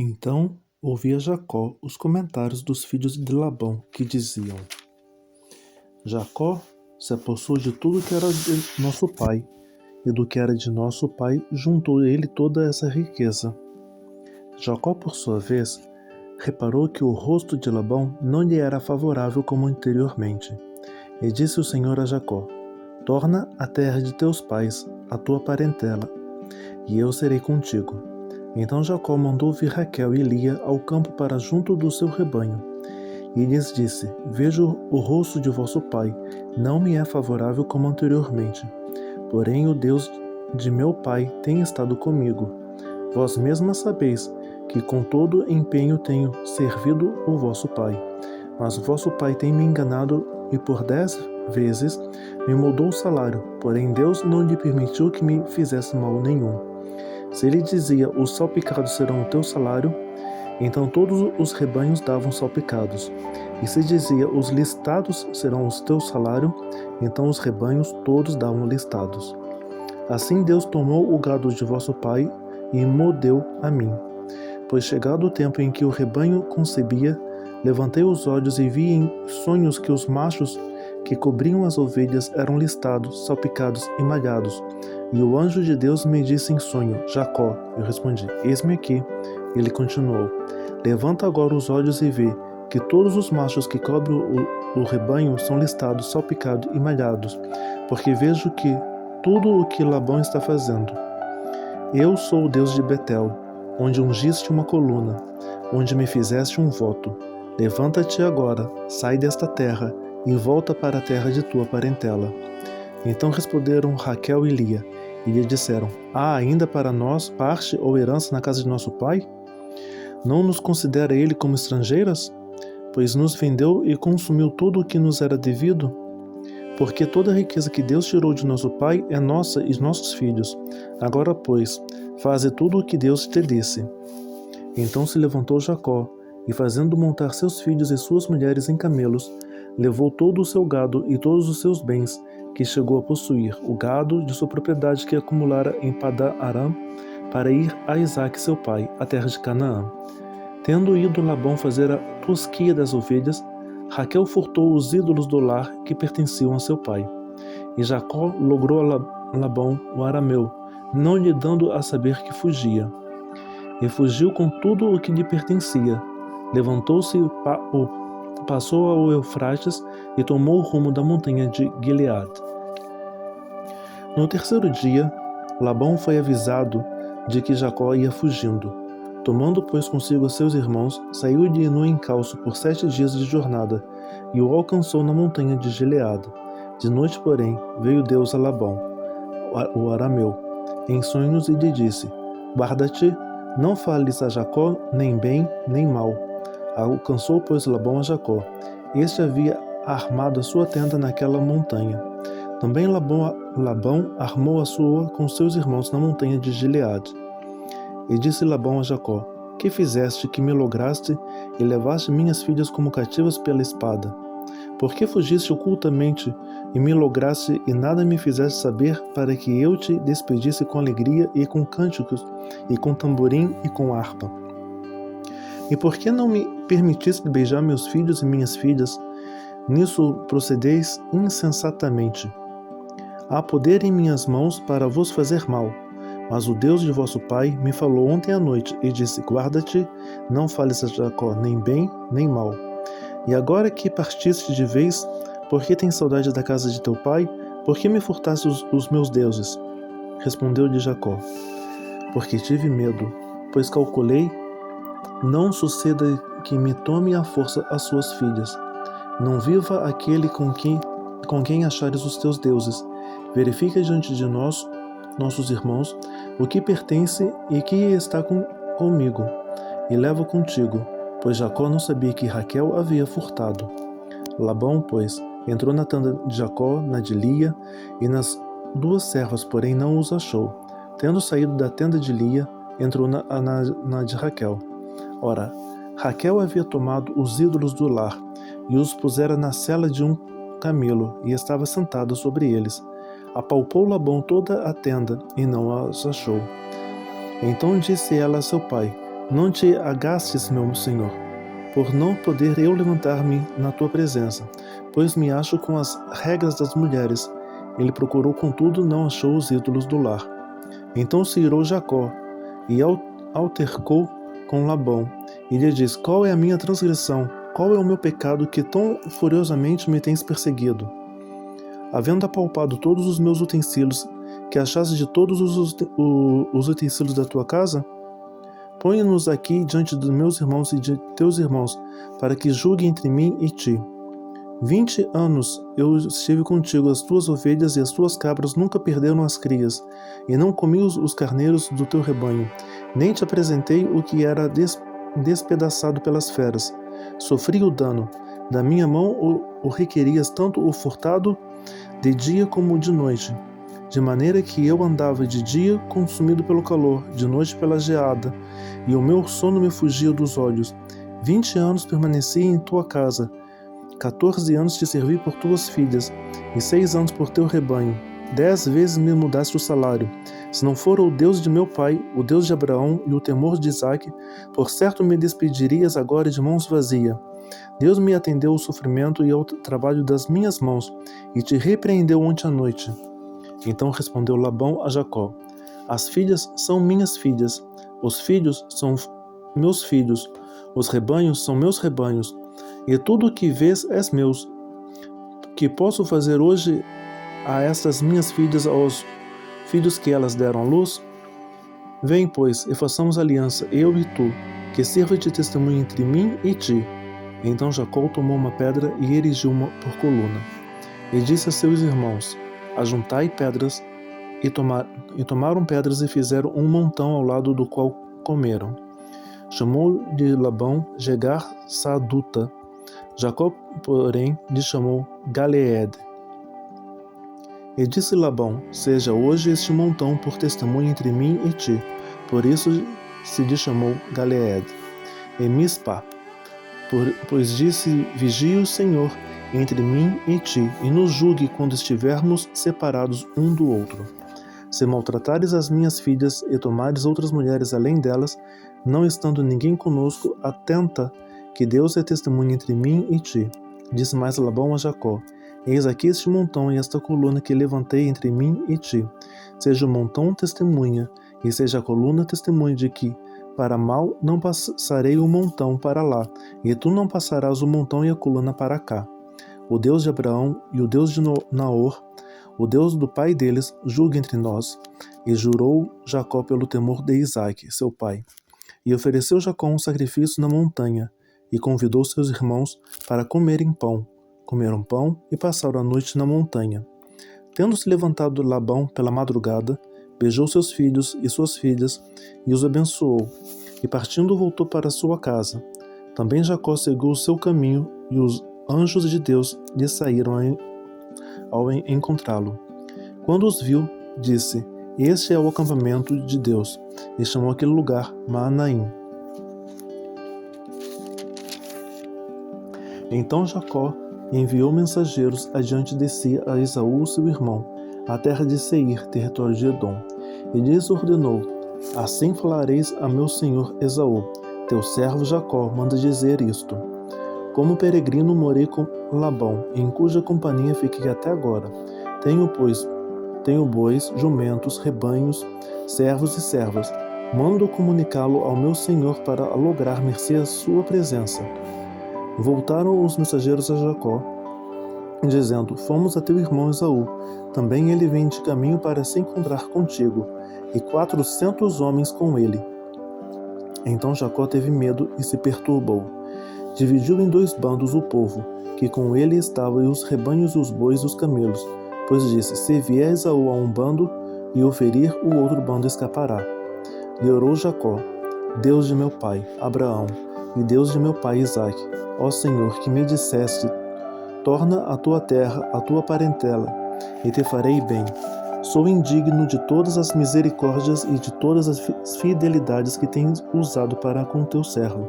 Então ouvia Jacó os comentários dos filhos de Labão, que diziam: Jacó se apossou de tudo que era de nosso pai, e do que era de nosso pai juntou ele toda essa riqueza. Jacó, por sua vez, reparou que o rosto de Labão não lhe era favorável como anteriormente. E disse o Senhor a Jacó: Torna a terra de teus pais, a tua parentela, e eu serei contigo. Então Jacó mandou vir Raquel e Lia ao campo para junto do seu rebanho. E lhes disse: Vejo o rosto de vosso pai, não me é favorável como anteriormente. Porém o Deus de meu pai tem estado comigo. Vós mesmas sabeis que com todo empenho tenho servido o vosso pai. Mas o vosso pai tem me enganado e por 10 vezes me mudou o salário, porém Deus não lhe permitiu que me fizesse mal nenhum. Se ele dizia: os salpicados serão o teu salário, então todos os rebanhos davam salpicados. E se dizia: os listados serão o teu salário, então os rebanhos todos davam listados. Assim Deus tomou o gado de vosso pai e mo deu a mim. Pois chegado o tempo em que o rebanho concebia, levantei os olhos e vi em sonhos que os machos que cobriam as ovelhas eram listados, salpicados e malhados. E o anjo de Deus me disse em sonho: Jacó. Eu respondi: Eis-me aqui. Ele continuou: Levanta agora os olhos e vê que todos os machos que cobrem o rebanho são listados, salpicados e malhados, porque vejo que tudo o que Labão está fazendo. Eu sou o Deus de Betel, onde ungiste uma coluna, onde me fizeste um voto. Levanta-te agora, sai desta terra e volta para a terra de tua parentela. Então responderam Raquel e Lia, e lhe disseram: Há ainda para nós parte ou herança na casa de nosso pai? Não nos considera ele como estrangeiras? Pois nos vendeu e consumiu tudo o que nos era devido? Porque toda a riqueza que Deus tirou de nosso pai é nossa e nossos filhos. Agora, pois, faze tudo o que Deus te disse. Então se levantou Jacó, e fazendo montar seus filhos e suas mulheres em camelos, levou todo o seu gado e todos os seus bens, que chegou a possuir, o gado de sua propriedade que acumulara em Padã-Arã, para ir a Isaque seu pai, a terra de Canaã. Tendo ido Labão fazer a tosquia das ovelhas, Raquel furtou os ídolos do lar que pertenciam a seu pai. E Jacó logrou a Labão, o arameu, não lhe dando a saber que fugia. E fugiu com tudo o que lhe pertencia. Levantou-se e passou ao Eufrates e tomou o rumo da montanha de Gileade. No terceiro dia, Labão foi avisado de que Jacó ia fugindo. Tomando, pois, consigo seus irmãos, saiu-lhe no encalço por 7 dias de jornada, e o alcançou na montanha de Gileade. De noite, porém, veio Deus a Labão, o arameu, em sonhos, e lhe disse: Guarda-te, não fales a Jacó nem bem nem mal. Alcançou, pois, Labão a Jacó. Este havia armado a sua tenda naquela montanha. Também Labão armou a sua com seus irmãos na montanha de Gileade. E disse Labão a Jacó: Que fizeste, que me lograste e levaste minhas filhas como cativas pela espada? Por que fugiste ocultamente e me lograste e nada me fizeste saber, para que eu te despedisse com alegria e com cânticos, e com tamborim e com harpa? E por que não me permitiste beijar meus filhos e minhas filhas? Nisso procedeis insensatamente. Há poder em minhas mãos para vos fazer mal. Mas o Deus de vosso pai me falou ontem à noite e disse: Guarda-te, não fales a Jacó nem bem nem mal. E agora que partiste de vez, por que tens saudade da casa de teu pai? Por que me furtaste os meus deuses? Respondeu-lhe Jacó: Porque tive medo, pois calculei, não suceda que me tome à força as suas filhas. Não viva aquele com quem achares os teus deuses. Verifica diante de nós, nossos irmãos, o que pertence e que está comigo, e leva contigo, pois Jacó não sabia que Raquel havia furtado. Labão, pois, entrou na tenda de Jacó, na de Lia, e nas 2 servas, porém não os achou. Tendo saído da tenda de Lia, entrou na de Raquel. Ora, Raquel havia tomado os ídolos do lar, e os pusera na sela de um camelo, e estava sentada sobre eles. Apalpou Labão toda a tenda, e não as achou. Então disse ela a seu pai: Não te agastes, meu senhor, por não poder eu levantar-me na tua presença, pois me acho com as regras das mulheres. Ele procurou, contudo, não achou os ídolos do lar. Então se irou Jacó, e altercou com Labão, e lhe disse: Qual é a minha transgressão? Qual é o meu pecado que tão furiosamente me tens perseguido? Havendo apalpado todos os meus utensílios, que achaste de todos os utensílios da tua casa? Põe-nos aqui diante dos meus irmãos e de teus irmãos, para que julgue entre mim e ti. 20 anos eu estive contigo, as tuas ovelhas e as tuas cabras nunca perderam as crias, e não comi os carneiros do teu rebanho, nem te apresentei o que era despedaçado pelas feras. Sofri o dano, da minha mão o requerias tanto o furtado de dia como de noite, de maneira que eu andava de dia consumido pelo calor, de noite pela geada, e o meu sono me fugia dos olhos. 20 anos permaneci em tua casa, 14 anos te servi por tuas filhas, e 6 anos por teu rebanho. 10 vezes me mudaste o salário. Se não for o Deus de meu pai, o Deus de Abraão e o temor de Isaque, por certo me despedirias agora de mãos vazias. Deus me atendeu ao sofrimento e ao trabalho das minhas mãos, e te repreendeu ontem à noite. Então respondeu Labão a Jacó: As filhas são minhas filhas, os filhos são meus filhos, os rebanhos são meus rebanhos, e tudo o que vês é meu. Que posso fazer hoje a estas minhas filhas, aos filhos que elas deram à luz? Vem, pois, e façamos aliança, eu e tu, que sirva de testemunho entre mim e ti. Então Jacó tomou uma pedra e erigiu-uma por coluna. E disse a seus irmãos: Ajuntai pedras, e tomaram pedras e fizeram um montão ao lado do qual comeram. Chamou-lhe Labão Jegar Saaduta. Jacó, porém, lhe chamou Galeed. E disse Labão: Seja hoje este montão por testemunho entre mim e ti. Por isso se lhe chamou Galeed. E Mispa, pois disse: Vigie o Senhor entre mim e ti, e nos julgue quando estivermos separados um do outro. Se maltratares as minhas filhas e tomares outras mulheres além delas, não estando ninguém conosco, atenta que Deus é testemunha entre mim e ti. Disse mais Labão a Jacó: Eis aqui este montão e esta coluna que levantei entre mim e ti. Seja o montão testemunha, e seja a coluna testemunha de que, para mal, não passarei o montão para lá, e tu não passarás o montão e a coluna para cá. O Deus de Abraão e o Deus de Naor, o Deus do pai deles, julgue entre nós. E jurou Jacó pelo temor de Isaque, seu pai. E ofereceu Jacó um sacrifício na montanha, e convidou seus irmãos para comerem pão. Comeram pão e passaram a noite na montanha. Tendo-se levantado Labão pela madrugada, beijou seus filhos e suas filhas, e os abençoou, e partindo voltou para sua casa. Também Jacó seguiu o seu caminho, e os anjos de Deus lhe saíram ao encontrá-lo. Quando os viu, disse: Este é o acampamento de Deus, e chamou aquele lugar Maanaim. Então Jacó enviou mensageiros adiante de si a Esaú, seu irmão, à terra de Seir, território de Edom. E lhes ordenou: Assim falareis a meu senhor Esaú: Teu servo Jacó manda dizer isto: Como peregrino morei com Labão, em cuja companhia fiquei até agora. Tenho bois, jumentos, rebanhos, servos e servas. Mando comunicá-lo ao meu senhor para lograr mercê à sua presença. Voltaram os mensageiros a Jacó, dizendo: Fomos a teu irmão Esaú. Também ele vem de caminho para se encontrar contigo, e 400 homens com ele. Então Jacó teve medo e se perturbou. Dividiu em 2 bandos o povo, que com ele estava, e os rebanhos, os bois e os camelos. Pois disse: Se vier Esaú a um bando e o ferir, o outro bando escapará. E orou Jacó: Deus de meu pai Abraão, e Deus de meu pai Isaque, ó Senhor, que me disseste: Torna a tua terra, a tua parentela, e te farei bem. Sou indigno de todas as misericórdias e de todas as fidelidades que tens usado para com teu servo,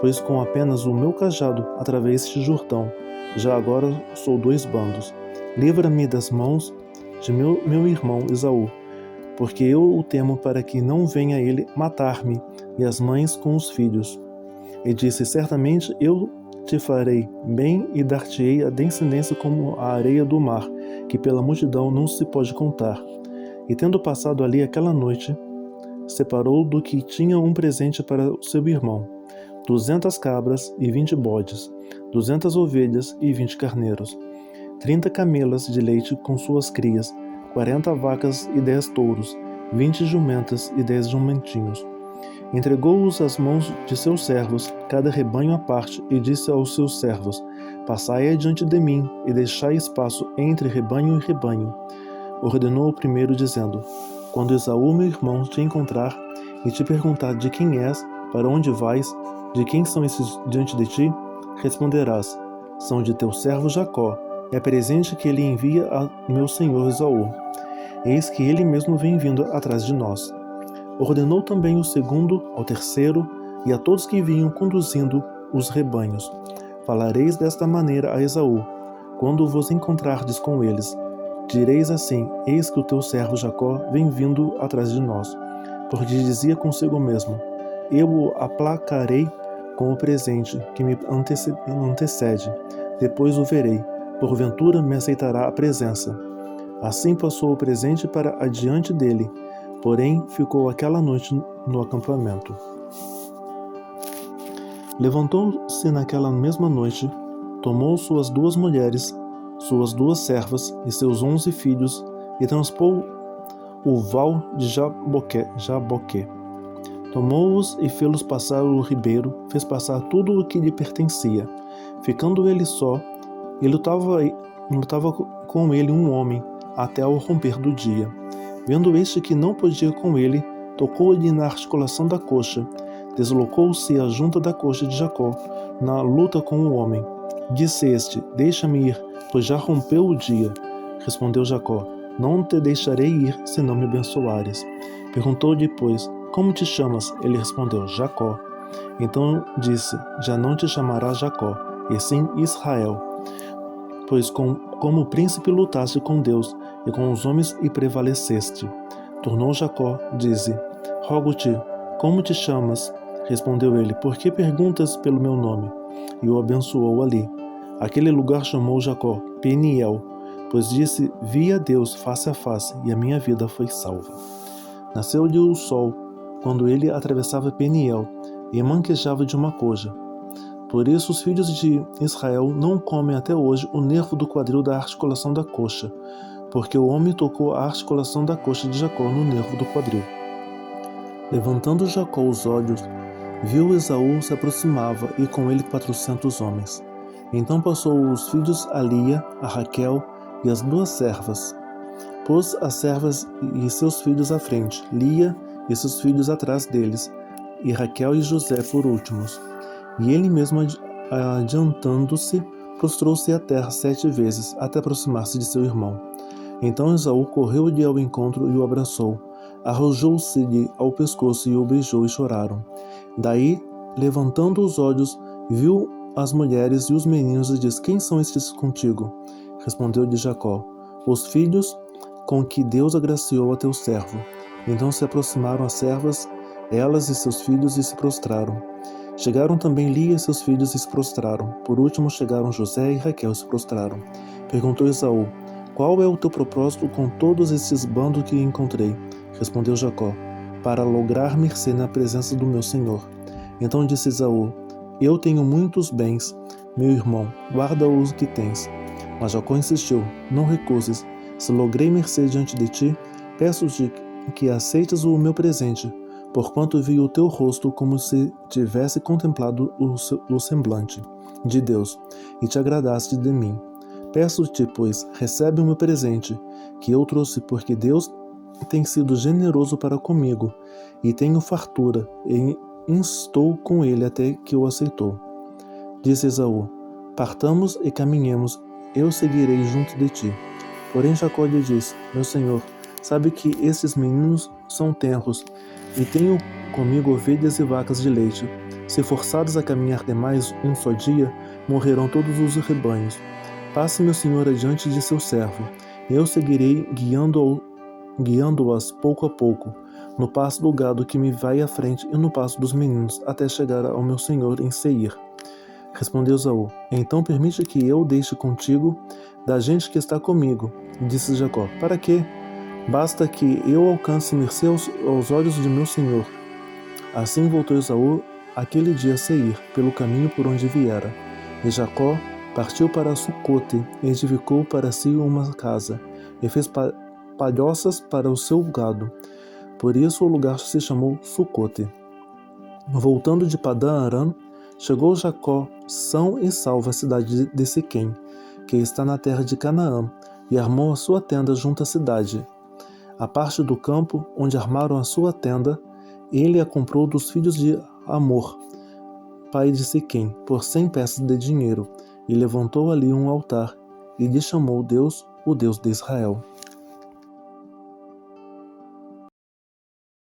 pois com apenas o meu cajado atravessaste Jordão. Já agora sou 2 bandos. Livra-me das mãos de meu irmão Esaú, porque eu o temo para que não venha ele matar-me e as mães com os filhos. E disse: certamente eu te farei bem e dar-te-ei a descendência como a areia do mar, que pela multidão não se pode contar. E tendo passado ali aquela noite, separou do que tinha um presente para o seu irmão, 200 cabras e 20 bodes, 200 ovelhas e 20 carneiros, 30 camelas de leite com suas crias, 40 vacas e 10 touros, 20 jumentas e 10 jumentinhos. Entregou-os às mãos de seus servos, cada rebanho à parte, e disse aos seus servos: passai adiante de mim, e deixai espaço entre rebanho e rebanho. Ordenou o primeiro, dizendo: quando Esaú, meu irmão, te encontrar e te perguntar de quem és, para onde vais, de quem são esses diante de ti, responderás: são de teu servo Jacó, é presente que ele envia a meu senhor Esaú. Eis que ele mesmo vem vindo atrás de nós. Ordenou também o segundo ao terceiro e a todos que vinham conduzindo os rebanhos: falareis desta maneira a Esaú, quando vos encontrardes com eles. Direis assim: eis que o teu servo Jacó vem vindo atrás de nós. Porque dizia consigo mesmo: eu o aplacarei com o presente que me antecede, depois o verei, porventura me aceitará a presença. Assim passou o presente para adiante dele, porém ficou aquela noite no acampamento. Levantou-se naquela mesma noite, tomou suas 2 mulheres, suas 2 servas e seus 11 filhos, e transpôs o val de Jaboque. Tomou-os e fê-los passar o ribeiro, fez passar tudo o que lhe pertencia. Ficando ele só, e lutava com ele um homem, até ao romper do dia. Vendo este que não podia com ele, tocou-lhe na articulação da coxa. Deslocou-se a junta da coxa de Jacó, na luta com o homem. Disse este: deixa-me ir, pois já rompeu o dia. Respondeu Jacó: não te deixarei ir, se não me abençoares. Perguntou-lhe, pois: como te chamas? Ele respondeu: Jacó. Então disse: já não te chamarás Jacó, e sim Israel, pois como príncipe lutaste com Deus e com os homens e prevaleceste. Tornou Jacó, disse: rogo-te, como te chamas? Respondeu ele: por que perguntas pelo meu nome? E o abençoou ali. Aquele lugar chamou Jacó Peniel, pois disse: vi a Deus face a face, e a minha vida foi salva. Nasceu-lhe o sol, quando ele atravessava Peniel, e manquejava de uma coja. Por isso os filhos de Israel não comem até hoje o nervo do quadril da articulação da coxa, porque o homem tocou a articulação da coxa de Jacó no nervo do quadril. Levantando Jacó os olhos, viu Esaú se aproximava, e com ele 400 homens. Então passou os filhos a Lia, a Raquel e as 2 servas. Pôs as servas e seus filhos à frente, Lia e seus filhos atrás deles, e Raquel e José por últimos. E ele mesmo, adiantando-se, prostrou-se à terra 7 vezes, até aproximar-se de seu irmão. Então Esaú correu-lhe ao encontro e o abraçou. Arrojou-se-lhe ao pescoço e o beijou, e choraram. Daí, levantando os olhos, viu as mulheres e os meninos e disse: quem são estes contigo? Respondeu-lhe Jacó: os filhos com que Deus agraciou a teu servo. Então se aproximaram as servas, elas e seus filhos, e se prostraram. Chegaram também Lia e seus filhos e se prostraram. Por último chegaram José e Raquel e se prostraram. Perguntou Esaú: qual é o teu propósito com todos estes bandos que encontrei? Respondeu Jacó: para lograr mercê na presença do meu senhor. Então disse Esaú: eu tenho muitos bens, meu irmão, guarda os que tens. Mas Jacó insistiu: não recuses. Se logrei mercê diante de ti, peço-te que aceites o meu presente, porquanto vi o teu rosto como se tivesse contemplado o semblante de Deus, e te agradaste de mim. Peço-te, pois, recebe o meu presente, que eu trouxe, porque Deus tem sido generoso para comigo, e tenho fartura, e instou com ele até que o aceitou. Disse Esaú: partamos e caminhemos, eu seguirei junto de ti. Porém Jacó lhe disse: meu senhor, sabe que estes meninos são tenros, e tenho comigo ovelhas e vacas de leite. Se forçados a caminhar demais um só dia, morrerão todos os rebanhos. Passe meu senhor adiante de seu servo, e eu seguirei guiando-o guiando-as pouco a pouco, no passo do gado que me vai à frente e no passo dos meninos, até chegar ao meu senhor em Seir. Respondeu Esaú: então permite que eu deixe contigo da gente que está comigo. Disse Jacó: para quê? Basta que eu alcance mercê aos olhos de meu senhor. Assim voltou Esaú aquele dia a Seir, pelo caminho por onde viera. E Jacó partiu para Sucote, e edificou para si uma casa, e fez palhoças para o seu gado. Por isso o lugar se chamou Sucote. Voltando de Padã Arã, chegou Jacó são e salvo à cidade de Siquém, que está na terra de Canaã, e armou a sua tenda junto à cidade. A parte do campo onde armaram a sua tenda, ele a comprou dos filhos de Amor, pai de Siquém, por 100 peças de dinheiro, e levantou ali um altar, e lhe chamou Deus, o Deus de Israel.